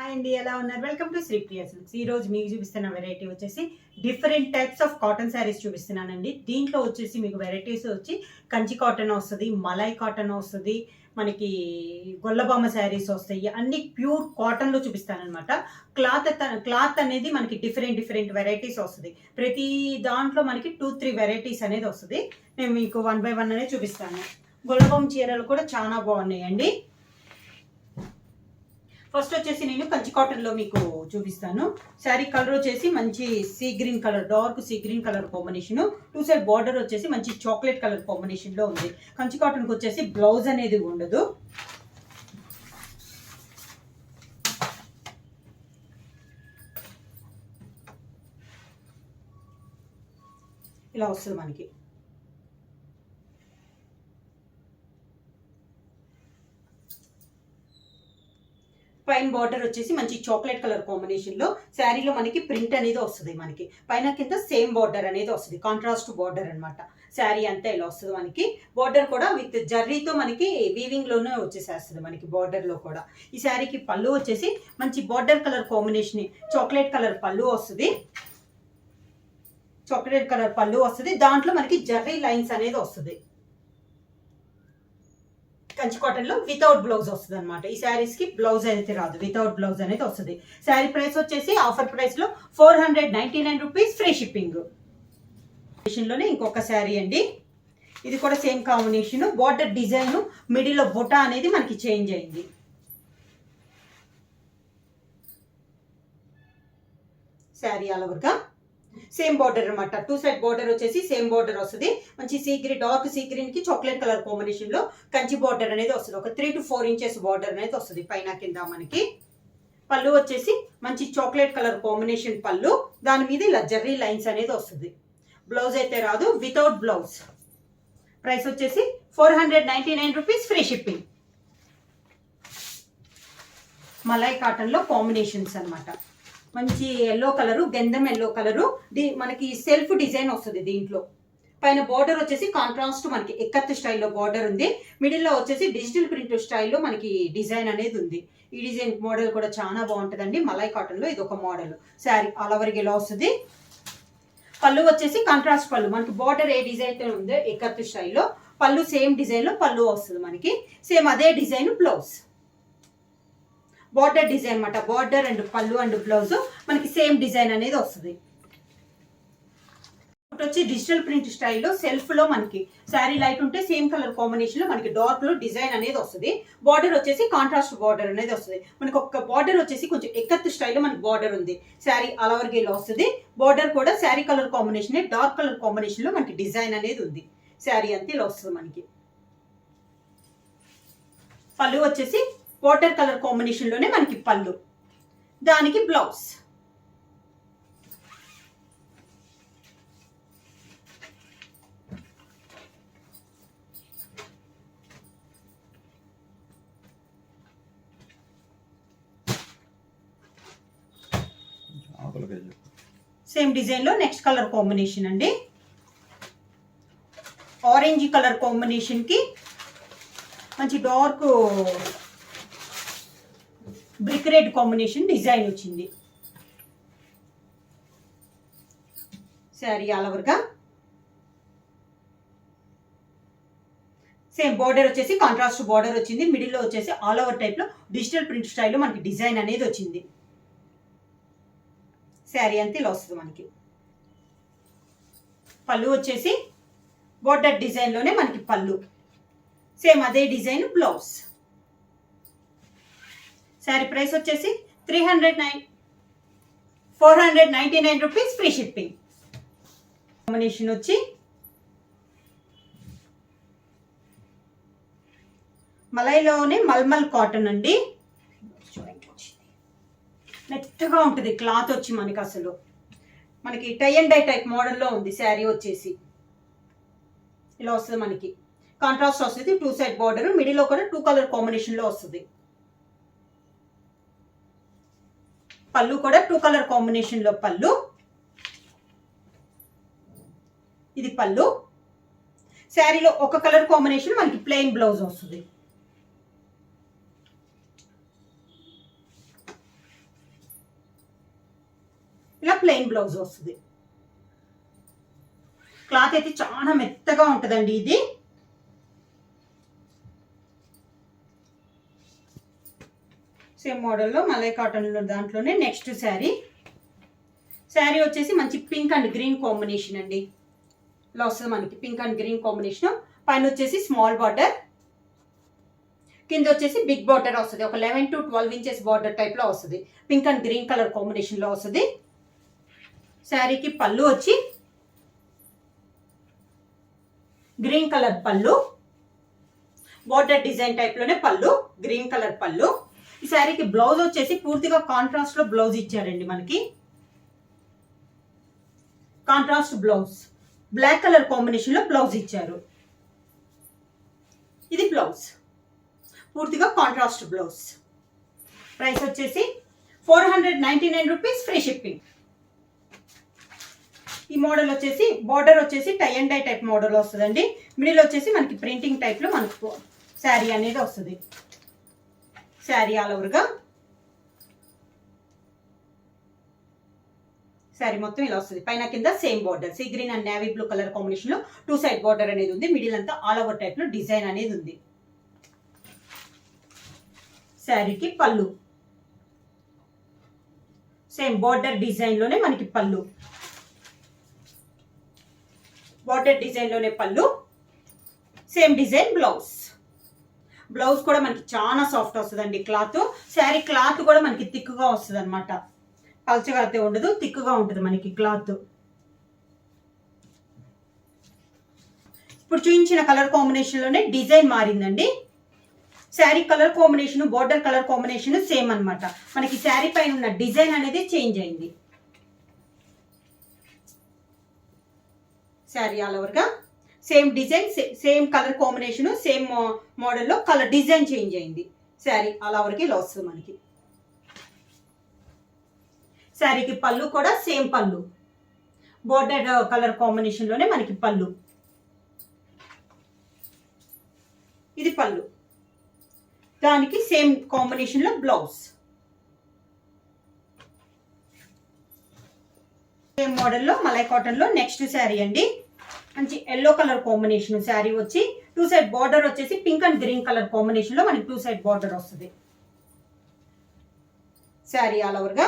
Hi అండి, ఎలా ఉన్నారు? Welcome to Sripriya silks. ఈ రోజు మీకు చూపిస్తున్న వెరైటీ వచ్చేసి different types of cotton saris చూపిస్తున్నానండి. దీంట్లో వచ్చేసి మీకు వెరైటీస్ వచ్చి కంచి కాటన్ వస్తుంది, మలై కాటన్ వస్తుంది, మనకి గొల్లబామ శారీస్ వస్తాయి. అన్ని ప్యూర్ కాటన్లో చూపిస్తానమాట. క్లాత్ అనేది మనకి డిఫరెంట్ వెరైటీస్ వస్తుంది. ప్రతి దాంట్లో మనకి 2-3 వెరైటీస్ అనేది వస్తుంది. నేను మీకు 1 by 1 అనేది చూపిస్తాను. గొల్లబామ చీరలు కూడా చాలా బాగున్నాయండి. ఫస్ట్ వచ్చేసి నేను కంచి కాటన్లో మీకు చూపిస్తాను. శారీ కలర్ వచ్చేసి మంచి sea green colour, dark sea green colour combination. 2 side border వచ్చేసి మంచి చాక్లెట్ కలర్ కాంబినేషన్లో ఉంది. కంచి కాటన్కి వచ్చేసి బ్లౌజ్ అనేది ఉండదు. ఇలా వస్తుంది మనకి. పైన బార్డర్ వచ్చేసి మంచి చాక్లెట్ కలర్ కాంబినేషన్లో శారీలో మనకి ప్రింట్ అనేది వస్తుంది. మనకి పైన కింద సేమ్ బార్డర్ అనేది వస్తుంది, కాంట్రాస్ట్ బార్డర్ అనమాట. శారీ అంతా ఇలా వస్తుంది మనకి. బార్డర్ కూడా విత్ జర్రీతో మనకి వీవింగ్లోనే వచ్చేసేస్తుంది మనకి బార్డర్లో కూడా. ఈ శారీకి పళ్ళు వచ్చేసి మంచి border colour combination, chocolate colour పళ్ళు వస్తుంది. చాక్లెట్ కలర్ పళ్ళు వస్తుంది, దాంట్లో మనకి జర్రీ లైన్స్ అనేది వస్తుంది. కంచి కాటన్లో వితౌట్ బ్లౌజ్ వస్తుంది అనమాట. ఈ శారీస్ కి బ్లౌజ్ అయితే రాదు, వితౌట్ బ్లౌజ్ అనేది వస్తుంది. శారీ ప్రైస్ వచ్చేసి ఆఫర్ ప్రైస్ లో 499 రూపీస్, ఫ్రీ షిప్పింగ్. లోనే ఇంకొక శారీ అండి. ఇది కూడా same combination. Border design middle లో బొటా అనేది మనకి చేంజ్ అయింది. శారీ ఆల్ ఓవర్ గా సేమ్ బార్డర్ అనమాట. 2 సైడ్ బార్డర్ వచ్చేసి సేమ్ బార్డర్ వస్తుంది. మంచి sea green, dark sea green కి చాక్లెట్ కలర్ కాంబినేషన్ లో కంచి బార్డర్ అనేది వస్తుంది. ఒక 3 to 4 ఇంచెస్ బార్డర్ అనేది వస్తుంది పైన కింద మనకి. పళ్ళు వచ్చేసి మంచి చాక్లెట్ కలర్ కాంబినేషన్ పళ్ళు, దాని మీద ఇలా జర్రీ లైన్స్ అనేది వస్తుంది. బ్లౌజ్ అయితే రాదు, వితౌట్ బ్లౌజ్. ప్రైస్ వచ్చేసి 499 rupees, free shipping. Malai cotton లో కాంబినేషన్స్ అనమాట. మంచి ఎల్లో కలరు, గంధం ఎల్లో కలరు, మనకి సెల్ఫ్ డిజైన్ వస్తుంది. దీంట్లో పైన బార్డర్ వచ్చేసి కాంట్రాస్ట్ మనకి ఎక్కత్ స్టైల్లో బార్డర్ ఉంది. మిడిల్లో వచ్చేసి డిజిటల్ ప్రింట్ స్టైల్లో మనకి డిజైన్ అనేది ఉంది. ఈ డిజైన్ మోడల్ కూడా చాలా బాగుంటుందండి. మలై కాటన్లో ఇది ఒక మోడల్. శారీ ఆల్ ఓవర్కి ఇలా వస్తుంది. పళ్ళు వచ్చేసి కాంట్రాస్ట్ పళ్ళు, మనకి బార్డర్ ఏ డిజైన్ ఉందో ఎక్కత్ స్టైల్లో పళ్ళు సేమ్ డిజైన్లో పళ్ళు వస్తుంది మనకి. సేమ్ అదే డిజైన్ బ్లౌజ్. బార్డర్ డిజైన్ అనమాట. బార్డర్ అండ్ పళ్ళు అండ్ బ్లౌజ్ మనకి సేమ్ డిజైన్ అనేది వస్తుంది. వచ్చి డిజిటల్ ప్రింట్ స్టైల్లో సెల్ఫ్ లో మనకి శారీ లైట్ ఉంటే సేమ్ కలర్ కాంబినేషన్ లో మనకి డార్క్ లో డిజైన్ అనేది వస్తుంది. బార్డర్ వచ్చేసి కాంట్రాస్ట్ బార్డర్ అనేది వస్తుంది. మనకి ఒక బార్డర్ వచ్చేసి కొంచెం ఎక్కత్ స్టైల్లో మనకి బార్డర్ ఉంది. శారీ ఆల్ ఓవర్ గా ఇలా వస్తుంది. బార్డర్ కూడా sari colour combination, dark colour combination లో మనకి డిజైన్ అనేది ఉంది. శారీ అంతా ఇలా వస్తుంది మనకి. పళ్ళు వచ్చేసి వాటర్ కలర్ కాంబినేషన్ లోనే మనకి పళ్ళు, దానికి బ్లౌజ్. సేమ్ డిజైన్ లో నెక్స్ట్ కలర్ కాంబినేషన్ అండి. ఆరెంజ్ కలర్ కాంబినేషన్ కి మంచి dark brick red combination design వచ్చింది. శారీ ఆల్ ఓవర్ గా సేమ్ బార్డర్ వచ్చేసి కాంట్రాస్ట్ బార్డర్ వచ్చింది. మిడిల్ లో వచ్చేసి ఆల్ ఓవర్ టైప్ లో డిజిటల్ ప్రింట్ స్టైల్లో మనకి డిజైన్ అనేది వచ్చింది. శారీ అంతా ఇలా వస్తుంది మనకి. పళ్ళు వచ్చేసి బార్డర్ డిజైన్ లోనే మనకి పళ్ళు, సేమ్ అదే డిజైన్ బ్లౌజ్. శారీ ప్రైస్ వచ్చేసి 499 రూపీస్, ఫ్రీ షిప్పింగ్. కాంబినేషన్ వచ్చి మలైలోనే మల్మల్ కాటన్ అండి. మెత్తగా ఉంటుంది క్లాత్ వచ్చి మనకి. అసలు మనకి టై అండ్ డై టైప్ మోడల్లో ఉంది. శారీ వచ్చేసి ఇలా వస్తుంది మనకి. కాంట్రాస్ట్ వస్తుంది. 2 సైడ్ బార్డర్, మిడిల్లో కూడా 2 కలర్ కాంబినేషన్ లో వస్తుంది. పళ్ళు కూడా 2 కలర్ కాంబినేషన్ లో పళ్ళు, ఇది పళ్ళు. శారీలో ఒక కలర్ కాంబినేషన్ మనకి ప్లెయిన్ బ్లౌజ్ వస్తుంది. ఇలా ప్లెయిన్ బ్లౌజ్ వస్తుంది. క్లాత్ అయితే చాలా మెత్తగా ఉంటుందండి. ఇది సేమ్ మోడల్లో మలై కాటన్లో దాంట్లోనే నెక్స్ట్ శారీ వచ్చేసి మంచి పింక్ అండ్ గ్రీన్ కాంబినేషన్ అండి. ఇలా వస్తుంది మనకి పింక్ అండ్ గ్రీన్ కాంబినేషన్. పైన వచ్చేసి స్మాల్ బార్డర్, కింద వచ్చేసి బిగ్ బార్డర్ వస్తుంది. ఒక 11 to 12 ఇంచెస్ బార్డర్ టైప్లో వస్తుంది. పింక్ అండ్ గ్రీన్ కలర్ కాంబినేషన్లో వస్తుంది. శారీకి పళ్ళు వచ్చి గ్రీన్ కలర్ పళ్ళు, బార్డర్ డిజైన్ టైప్లోనే పళ్ళు, గ్రీన్ కలర్ పళ్ళు. ఈ శారీకి బ్లౌజ్ వచ్చేసి పూర్తిగా కాంట్రాస్ట్లో బ్లౌజ్ ఇచ్చారండి. మనకి కాంట్రాస్ట్ బ్లౌజ్, బ్లాక్ కలర్ కాంబినేషన్లో బ్లౌజ్ ఇచ్చారు. ఇది బ్లౌజ్, పూర్తిగా కాంట్రాస్ట్ బ్లౌజ్. ప్రైస్ వచ్చేసి 499 రూపీస్, ఫ్రీ షిప్పింగ్. ఈ మోడల్ వచ్చేసి బార్డర్ వచ్చేసి tie and dye type model వస్తుందండి. మిడిల్ వచ్చేసి మనకి ప్రింటింగ్ టైప్లో మనకు శారీ అనేది వస్తుంది. శారీ ఆల్ ఓవర్గా శారీ మొత్తం ఇలా వస్తుంది. పైన కింద same border, sea green and navy blue colour combination లో 2 సైడ్ బార్డర్ అనేది ఉంది. మిడిల్ అంతా ఆల్ ఓవర్ టైప్ లో డిజైన్ అనేది ఉంది. శారీకి పళ్ళు సేమ్ బార్డర్ డిజైన్ లోనే మనకి పళ్ళు, బార్డర్ డిజైన్ లోనే పళ్ళు, సేమ్ డిజైన్ బ్లౌజ్. బ్లౌజ్ కూడా మనకి చాలా సాఫ్ట్ వస్తుందండి క్లాత్. శారీ క్లాత్ కూడా మనకి థిక్గా వస్తుంది అనమాట. పల్చగా అయితే ఉండదు, థిక్గా ఉంటుంది మనకి క్లాత్. ఇప్పుడు చూపించిన కలర్ కాంబినేషన్ లోనే డిజైన్ మారిందండి. Sari colour combination, border colour combination same అనమాట. మనకి శారీ పైన ఉన్న డిజైన్ అనేది చేంజ్ అయింది. శారీ ఆల్ ఓవర్గా same design, same colour combination, same మోడల్లో కలర్ డిజైన్ చేంజ్ అయింది. శారీ ఆల్ ఓవర్కి ఇలా వస్తుంది మనకి. శారీకి పళ్ళు కూడా సేమ్ పళ్ళు, బోర్డర్ కలర్ కాంబినేషన్ లోనే మనకి పళ్ళు. ఇది పళ్ళు, దానికి సేమ్ కాంబినేషన్ లో బ్లౌజ్. సేమ్ మోడల్లో మలై కాటన్ లో నెక్స్ట్ శారీ అండి. మంచి ఎల్లో కలర్ కాంబినేషన్ శారీ వచ్చి 2 సైడ్ బార్డర్ వచ్చేసి pink and green colour combination లో మనకి 2 సైడ్ బార్డర్ వస్తుంది. శారీ ఆల్ ఓవర్గా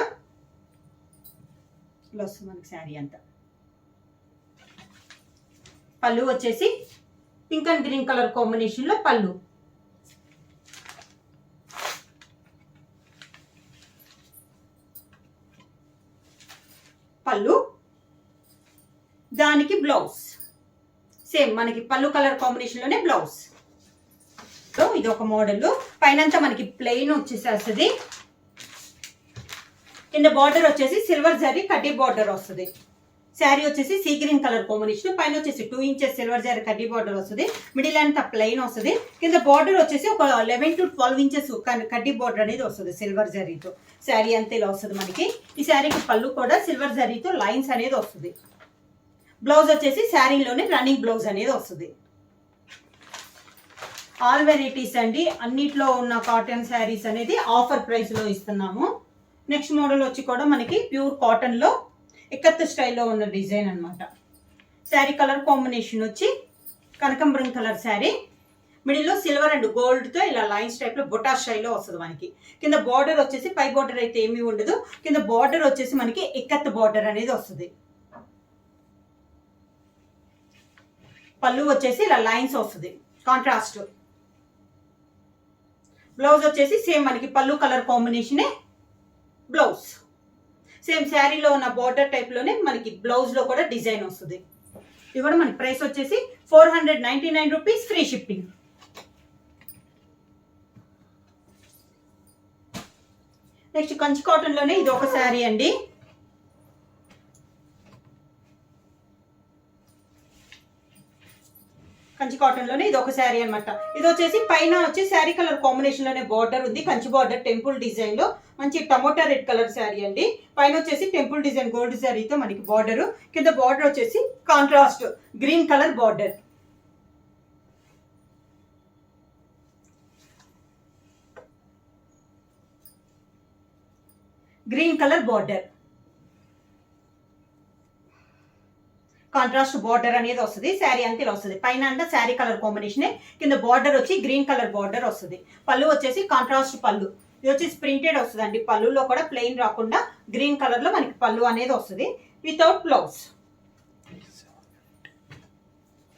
ఇలా వస్తుంది మనకి శారీ అంతా. పళ్ళు వచ్చేసి pink and green colour combination లో పళ్ళు, పళ్ళు దానికి బ్లౌజ్ సేమ్ మనకి పళ్ళు కలర్ కాంబినేషన్ లోనే బ్లౌజ్. సో ఇది ఒక మోడల్. పైనంతా మనకి ప్లెయిన్ వచ్చేసేస్తుంది. కింద బార్డర్ వచ్చేసి సిల్వర్ జరీ కడ్డీ బార్డర్ వస్తుంది. శారీ వచ్చేసి సీ గ్రీన్ కలర్ కాంబినేషన్, పైన వచ్చేసి 2 ఇంచెస్ సిల్వర్ జరీ కడ్డీ బార్డర్ వస్తుంది. మిడిల్ అంతా ప్లెయిన్ వస్తుంది. కింద బార్డర్ వచ్చేసి ఒక 11 to 12 ఇంచెస్ కడ్డీ బార్డర్ అనేది వస్తుంది సిల్వర్ జరీతో. శారీ అంతా ఇలా వస్తుంది మనకి. ఈ శారీకి పళ్ళు కూడా సిల్వర్ జరీతో లైన్స్ అనేది వస్తుంది. బ్లౌజ్ వచ్చేసి శారీలోనే రన్నింగ్ బ్లౌజ్ అనేది వస్తుంది. ఆల్ వెరైటీస్ అండి. అన్నిట్లో ఉన్న కాటన్ శారీస్ అనేది ఆఫర్ ప్రైస్ లో ఇస్తున్నాము. నెక్స్ట్ మోడల్ వచ్చి కూడా మనకి ప్యూర్ కాటన్ లో ఎక్కత్ స్టైల్లో ఉన్న డిజైన్ అనమాట. శారీ కలర్ కాంబినేషన్ వచ్చి కనకంబరం కలర్ శారీ, మిడిల్లో సిల్వర్ అండ్ గోల్డ్ తో ఇలా లైన్స్ టైప్ లో బొటా స్టైల్లో వస్తుంది మనకి. కింద బార్డర్ వచ్చేసి పై బార్డర్ అయితే ఏమీ ఉండదు. కింద బార్డర్ వచ్చేసి మనకి ఎక్కత్ బార్డర్ అనేది వస్తుంది. పళ్ళు వచ్చేసి ఇలా లైన్స్ వస్తుంది కాంట్రాస్ట్. బ్లౌజ్ వచ్చేసి సేమ్ మనకి పళ్ళు కలర్ కాంబినేషనే బ్లౌజ్. సేమ్ శారీలో ఉన్న బార్డర్ టైప్ లోనే మనకి బ్లౌజ్ లో కూడా డిజైన్ వస్తుంది. ఇది కూడా మనకి ప్రైస్ వచ్చేసి 499 rupees, free shipping. Next Kanchi cotton లోనే ఇది ఒక శారీ అండి. కంచి కాటన్ లోనే ఇది ఒక శారీ అనమాట. ఇది వచ్చేసి పైన వచ్చి శారీ కలర్ కాంబినేషన్ లోనే బార్డర్ ఉంది. కంచి బార్డర్ టెంపుల్ డిజైన్ లో మంచి టమోటా రెడ్ కలర్ శారీ అండి. పైన వచ్చేసి టెంపుల్ డిజైన్ గోల్డ్ శారీతో మనకి బార్డర్. కింద బార్డర్ వచ్చేసి contrast green colour border. Green colour border. Contrast border అనేది వస్తుంది. శారీ అంతా ఇలా వస్తుంది. పైన అంతా శారీ కలర్ కాంబినేషన్, కింద బార్డర్ వచ్చి గ్రీన్ కలర్ బార్డర్ వస్తుంది. పళ్ళు వచ్చేసి కాంట్రాస్ట్ పళ్ళు. ఇది వచ్చేసి ప్రింటెడ్ వస్తుంది అండి. పళ్ళులో కూడా ప్లెయిన్ రాకుండా గ్రీన్ కలర్ లో మనకి పళ్ళు అనేది వస్తుంది వితౌట్ బ్లౌజ్.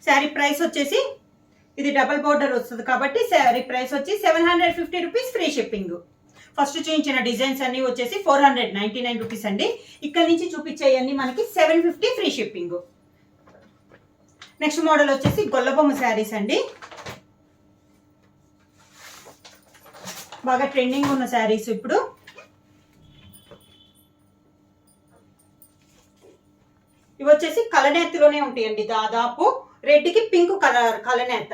శారీ ప్రైస్ వచ్చేసి ఇది డబల్ బార్డర్ వస్తుంది కాబట్టి శారీ ప్రైస్ వచ్చి 750 రూపీస్, ఫ్రీ షిప్పింగ్. ఫస్ట్ చూపించిన డిజైన్స్ అన్ని వచ్చేసి 499 రూపీస్ అండి. ఇక్కడ నుంచి చూపించేవన్నీ మనకి 750 ఫ్రీ షిప్పింగ్. నెక్స్ట్ మోడల్ వచ్చేసి గొల్లబొమ్మ శారీస్ అండి. బాగా ట్రెండింగ్ ఉన్న శారీస్ ఇప్పుడు. ఇవి వచ్చేసి కలనేతలోనే ఉంటాయండి. దాదాపు రెడ్ కి పింక్ కలర్ కలనేత.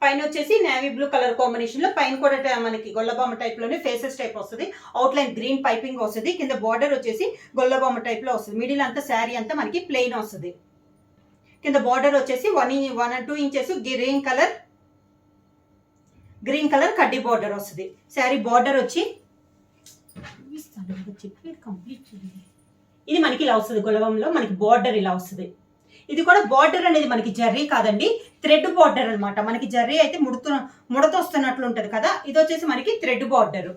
పైన వచ్చేసి నేవీ బ్లూ కలర్ కాంబినేషన్ లో, పైన కూడా మనకి గొల్లబొమ్మ టైప్ లోనే ఫేసెస్ టైప్ వస్తుంది. అవుట్ లైన్ గ్రీన్ పైపింగ్ వస్తుంది. కింద బార్డర్ వచ్చేసి గొల్లబొమ్మ టైప్ లో వస్తుంది. మిడిల్ అంతా శారీ అంతా మనకి ప్లెయిన్ వస్తుంది. కింద బార్డర్ వచ్చేసి 1 and 2 ఇంచెస్ గ్రీన్ కలర్ కడ్డీ బార్డర్ వస్తుంది. శారీ బార్డర్ వచ్చి ఇది మనకి ఇలా వస్తుంది. గొల్లబొమ్మలో మనకి బార్డర్ ఇలా వస్తుంది. ఇది కూడా బార్డర్ అనేది మనకి జర్రీ కాదండి, థ్రెడ్ బార్డర్ అనమాట. మనకి జర్రీ అయితే ముడత వస్తున్నట్లు ఉంటది కదా, ఇది వచ్చేసి మనకి థ్రెడ్ బార్డర్.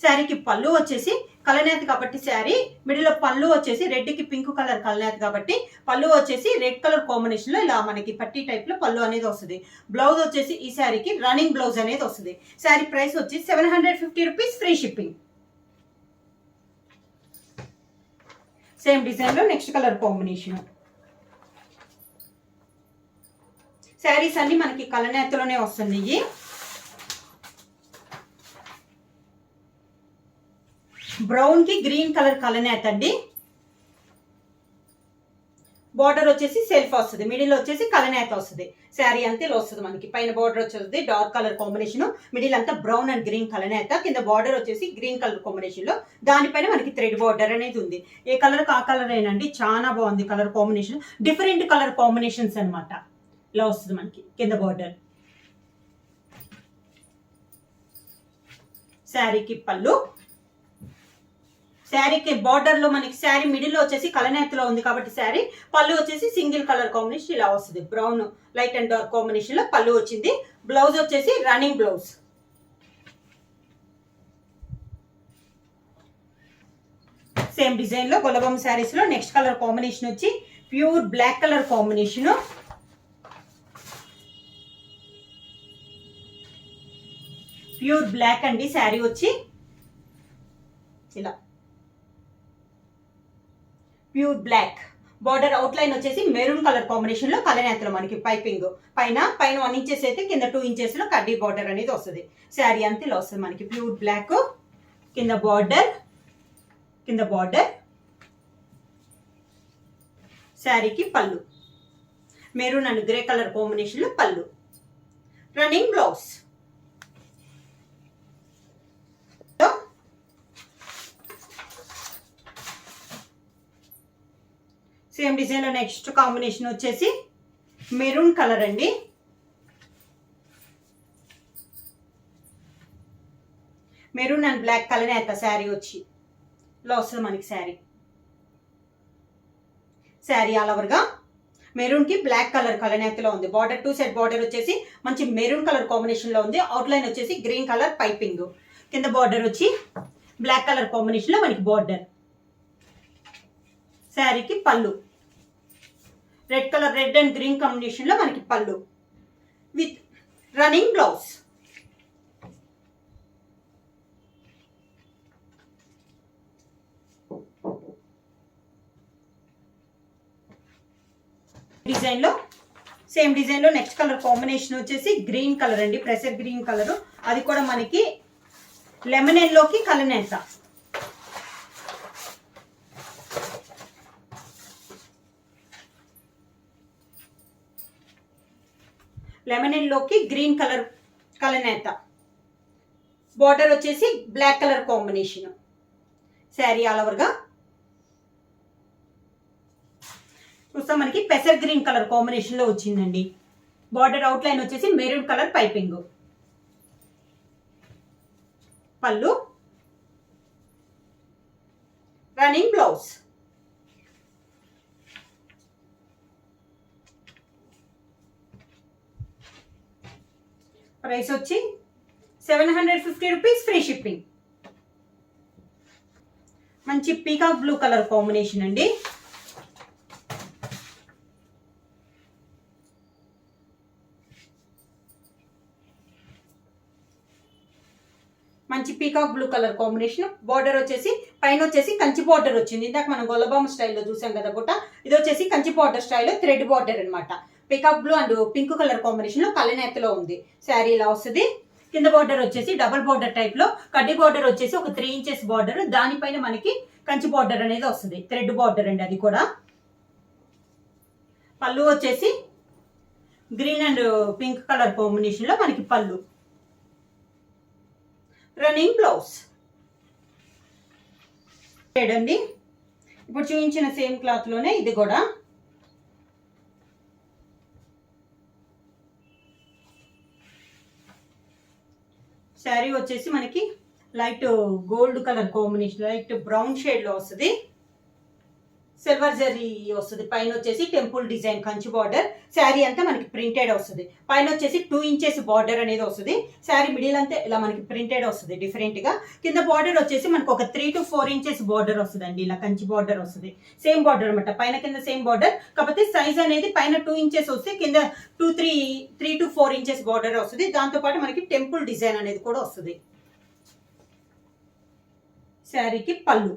శారీకి పళ్ళు వచ్చేసి కలనేత కాబట్టి శారీ మిడిల్ పళ్ళు వచ్చేసి రెడ్ కి పింక్ కలర్ కలనేత కాబట్టి పళ్ళు వచ్చేసి రెడ్ కలర్ కాంబినేషన్ లో ఇలా మనకి పట్టీ టైప్ లో పళ్ళు అనేది వస్తుంది. బ్లౌజ్ వచ్చేసి ఈ శారీకి రన్నింగ్ బ్లౌజ్ అనేది వస్తుంది. శారీ ప్రైస్ వచ్చి 750 rupees, free shipping. Same design లో నెక్స్ట్ కలర్ కాంబినేషన్. శారీస్ అన్ని మనకి కలనేతలోనే వస్తున్నాయి. బ్రౌన్ కి గ్రీన్ కలర్ కలనేత అండి. బార్డర్ వచ్చేసి సెల్ఫ్ వస్తుంది. మిడిల్ వచ్చేసి కలనేత వస్తుంది. శారీ అంతా ఇలా వస్తుంది. మనకి పైన బార్డర్ వచ్చేది డార్క్ కలర్ కాంబినేషన్, మిడిల్ అంతా బ్రౌన్ అండ్ గ్రీన్ కలనేత, కింద బార్డర్ వచ్చేసి గ్రీన్ కలర్ కాంబినేషన్ లో, దానిపైన మనకి థ్రెడ్ బార్డర్ అనేది ఉంది. ఏ కలర్ ఆ కలర్ అయినండి, చాలా బాగుంది colour combination. Different colour combinations అనమాట. ఇలా వస్తుంది మనకి కింద బార్డర్. శారీకి పళ్ళు, శారీకి బార్డర్ లో మనకి శారీ మిడిల్ లో వచ్చేసి కలనేతలో ఉంది కాబట్టి శారీ పళ్ళు వచ్చేసి సింగిల్ కలర్ కాంబినేషన్ ఇలా వస్తుంది. Brown light and dark combination లో పళ్ళు వచ్చింది. బ్లౌజ్ వచ్చేసి రన్నింగ్ బ్లౌజ్. సేమ్ డిజైన్ లో గొల్లబొమ్మ శారీస్ లో నెక్స్ట్ కలర్ కాంబినేషన్ వచ్చి pure black colour combination. Pure black అండి. శారీ వచ్చి ఇలా pure black. Border outline వచ్చేసి మెరూన్ కలర్ కాంబినేషన్ లో కలనేతలో మనకి పైపింగ్. పైన 1 ఇంచెస్ అయితే కింద 2 ఇంచెస్ లో కడ్డీ బార్డర్ అనేది వస్తుంది. శారీ అంతా ఇలా వస్తుంది మనకి ప్యూర్ బ్లాక్. కింద బార్డర్ శారీకి పళ్ళు maroon and grey colour combination లో పళ్ళు. Running blouse. సేమ్ డిజైన్ లో నెక్స్ట్ కాంబినేషన్ వచ్చేసి మెరూన్ కలర్ అండి. మెరూన్ అండ్ బ్లాక్ కలర్ అయితే శారీ వచ్చి ఇలా వస్తుంది మనకి. శారీ ఆల్ ఓవర్ గా మెరూన్ కి బ్లాక్ కలర్ కలనేతలో ఉంది. బార్డర్ 2 సైడ్ బార్డర్ వచ్చేసి మంచి మెరూన్ కలర్ కాంబినేషన్ లో ఉంది. అవుట్ లైన్ వచ్చేసి గ్రీన్ కలర్ పైపింగ్. కింద బార్డర్ వచ్చి బ్లాక్ కలర్ కాంబినేషన్ లో మనకి బార్డర్. శారీకి పళ్ళు రెడ్ అండ్ గ్రీన్ కాంబినేషన్ లో మనకి పళ్ళు with running blouse. Same design లో నెక్స్ట్ కలర్ కాంబినేషన్ వచ్చేసి గ్రీన్ కలర్ అండి. ప్రెసర్ గ్రీన్ కలర్. అది కూడా మనకి లెమన్ ఎల్లోకి కలనేత. లెమన్ ఎల్లోకి గ్రీన్ కలర్ కలనేత. బార్డర్ వచ్చేసి black colour combination. Saree all over గా చూస్తాం మనకి పెసర్ గ్రీన్ కలర్ కాంబినేషన్ లో వచ్చిందండి. బార్డర్ అవుట్ లైన్ వచ్చేసి మెరూన్ కలర్ పైపింగ్. పళ్ళు రన్నింగ్ బ్లౌజ్. ప్రైస్ వచ్చి 750 రూపీస్, ఫ్రీ షిప్పింగ్. మంచి పీకాక్ బ్లూ కలర్ కాంబినేషన్ అండి. మంచి peacock blue colour combination. Border వచ్చేసి పైన వచ్చేసి కంచి బార్డర్ వచ్చింది. ఇందాక మనం గొల్లబామ స్టైల్లో చూసాం కదా బుట్ట, ఇది వచ్చేసి కంచి బార్డర్ స్టైల్లో థ్రెడ్ బార్డర్ అనమాట. Peacock blue and pink colour combination లో కలనేతలో ఉంది. శారీ ఇలా వస్తుంది. కింద బార్డర్ వచ్చేసి డబుల్ బార్డర్ టైప్ లో, కడ్డీ బార్డర్ వచ్చేసి ఒక 3 ఇంచెస్ బార్డర్, దానిపైన మనకి కంచి బార్డర్ అనేది వస్తుంది. థ్రెడ్ బార్డర్ అండి అది కూడా. పళ్ళు వచ్చేసి green and pink colour combination లో మనకి పళ్ళు. రన్నింగ్ బ్లౌజ్ అండి. ఇప్పుడు చూపించిన సేమ్ క్లాత్ లోనే ఇది కూడా. శారీ వచ్చేసి మనకి light gold colour combination, light brown shade లో వస్తుంది. సిల్వర్ జరీ వస్తుంది. పైన వచ్చేసి temple design Kanchi border. Sari అంతా మనకి ప్రింటెడ్ వస్తుంది. పైన వచ్చేసి 2 ఇంచెస్ బార్డర్ అనేది వస్తుంది. శారీ మిడిల్ అంతా ఇలా మనకి ప్రింటెడ్ వస్తుంది డిఫరెంట్ గా. కింద బార్డర్ వచ్చేసి మనకు ఒక 3 to 4 ఇంచెస్ బార్డర్ వస్తుంది అండి. ఇలా కంచి బార్డర్ వస్తుంది. సేమ్ బార్డర్ అనమాట, పైన కింద సేమ్ బార్డర్. కాకపోతే సైజ్ అనేది పైన 2 ఇంచెస్ వస్తే కింద 3 to 4 ఇంచెస్ బార్డర్ వస్తుంది. దాంతో పాటు మనకి టెంపుల్ డిజైన్ అనేది కూడా వస్తుంది. శారీకి పళ్ళు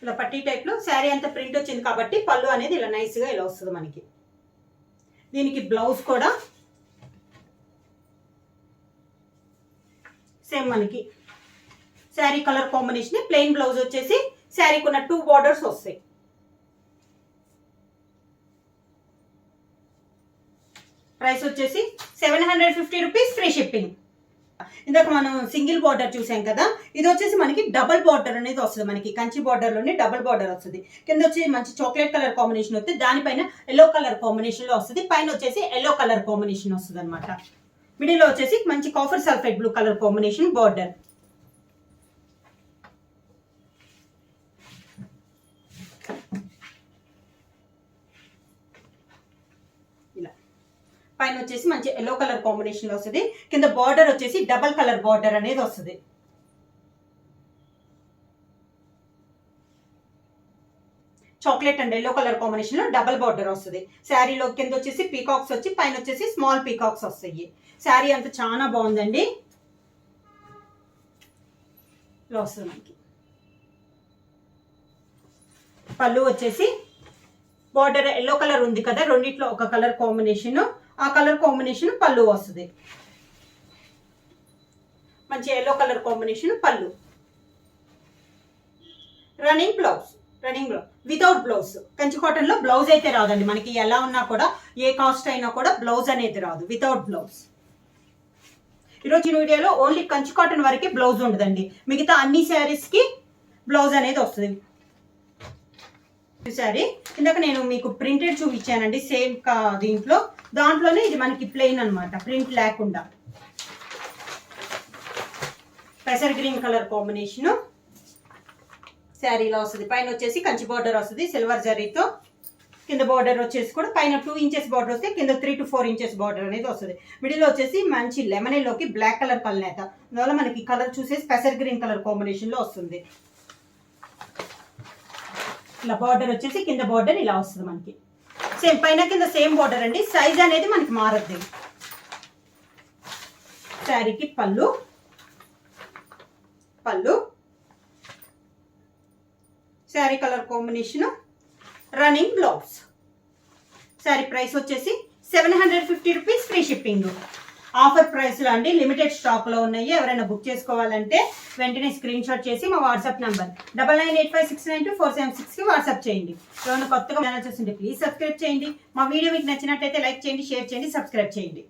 ఇలా పట్టీ టైప్ లో. శారీ అంతా ప్రింట్ వచ్చింది కాబట్టి పళ్ళు అనేది ఇలా నైస్ గా ఇలా వస్తుంది మనకి. దీనికి బ్లౌజ్ కూడా సేమ్ మనకి sari colour combination. Plain blouse వచ్చేసి శారీకి ఉన్న 2 బార్డర్స్ వస్తాయి. ప్రైస్ వచ్చేసి 750 రూపీస్, ఫ్రీ షిప్పింగ్. ఇందాక మనం సింగిల్ బార్డర్ చూసాం కదా, ఇది వచ్చేసి మనకి డబుల్ బార్డర్ అనేది వస్తుంది. మనకి కంచి బార్డర్ లోనే డబుల్ బార్డర్ వస్తుంది. కింద వచ్చి మంచి చాక్లెట్ కలర్ కాంబినేషన్ వస్తుంది. దానిపైన ఎల్లో కలర్ కాంబినేషన్ లో వస్తుంది. పైన వచ్చేసి ఎల్లో కలర్ కాంబినేషన్ వస్తుంది అనమాట. మిడిల్ లో వచ్చేసి మంచి copper sulphate blue colour combination border. పైన వచ్చేసి మంచి ఎల్లో కలర్ కాంబినేషన్ లో వస్తుంది. కింద బార్డర్ వచ్చేసి డబల్ కలర్ బార్డర్ అనేది వస్తుంది. Chocolate and yellow colour combination లో డబల్ బార్డర్ వస్తుంది. శారీలో కింద వచ్చేసి పీకాక్స్ వచ్చి పైన వచ్చేసి స్మాల్ పీకాక్స్ వస్తాయి. శారీ అంతా చాలా బాగుందండి. ఇలా వస్తుంది మనకి. పళ్ళు వచ్చేసి బార్డర్ ఎల్లో కలర్ ఉంది కదా, రెండిట్లో ఒక కలర్ కాంబినేషన్, ఆ కలర్ కాంబినేషన్ పళ్ళు వస్తుంది. మంచి ఎల్లో కలర్ కాంబినేషన్ పళ్ళు. Running blouse without blouse. Kanchi cotton లో బ్లౌజ్ అయితే రాదండి మనకి. ఎలా ఉన్నా కూడా ఏ కాస్ట్ అయినా కూడా బ్లౌజ్ అనేది రాదు, వితౌట్ బ్లౌజ్. ఈరోజు ఈ వీడియోలో ఓన్లీ కంచి కాటన్ వరకే బ్లౌజ్ ఉండదండి. మిగతా అన్ని శారీస్ కి బ్లౌజ్ అనేది వస్తుంది. శారీ ఇందాక నేను మీకు ప్రింటెడ్ చూపించానండి సేమ్ దీంట్లో. దాంట్లోనే ఇది మనకి ప్లెయిన్ అనమాట, ప్రింట్ లేకుండా. పెసర్ గ్రీన్ కలర్ కాంబినేషన్ శారీలో వస్తుంది. పైన వచ్చేసి కంచి బార్డర్ వస్తుంది సిల్వర్ జరీతో. కింద బార్డర్ వచ్చేసి కూడా పైన 2 ఇంచెస్ బార్డర్ వస్తే కింద 3 to 4 ఇంచెస్ బార్డర్ అనేది వస్తుంది. మిడిల్ వచ్చేసి మంచి లెమన్ ఎల్లోకి బ్లాక్ కలర్ కలనేత. అందువల్ల మనకి కలర్ చూసేసి పెసర్ గ్రీన్ కలర్ కాంబినేషన్ లో వస్తుంది. ఇలా బార్డర్ వచ్చేసి కింద బార్డర్ ఇలా వస్తుంది మనకి. సేమ్ పైన కింద సేమ్ బార్డర్ అండి. సైజ్ అనేది మనకి మారద్దు. శారీకి పళ్ళు sari colour combination. Running blouse. Sari price వచ్చేసి 750 rupees, free shipping. Offer price లో అండి, లిమిటెడ్ స్టాక్ లో ఉన్నాయి. ఎవరైనా బుక్ చేసుకోవాలంటే వెంటనే స్క్రీన్ షాట్ చేసి మా వాట్సాప్ నంబర్ 9985692476 కి వాట్సాప్ చేయండి. ఎవరైనా కొత్తగా ఛానల్ చూస్తుంటే ప్లీజ్ సబ్స్క్రైబ్ చేయండి. మా వీడియో మీకు నచ్చినట్లయితే లైక్ చేయండి, షేర్ చేయండి, సబ్స్క్రైబ్ చేయండి.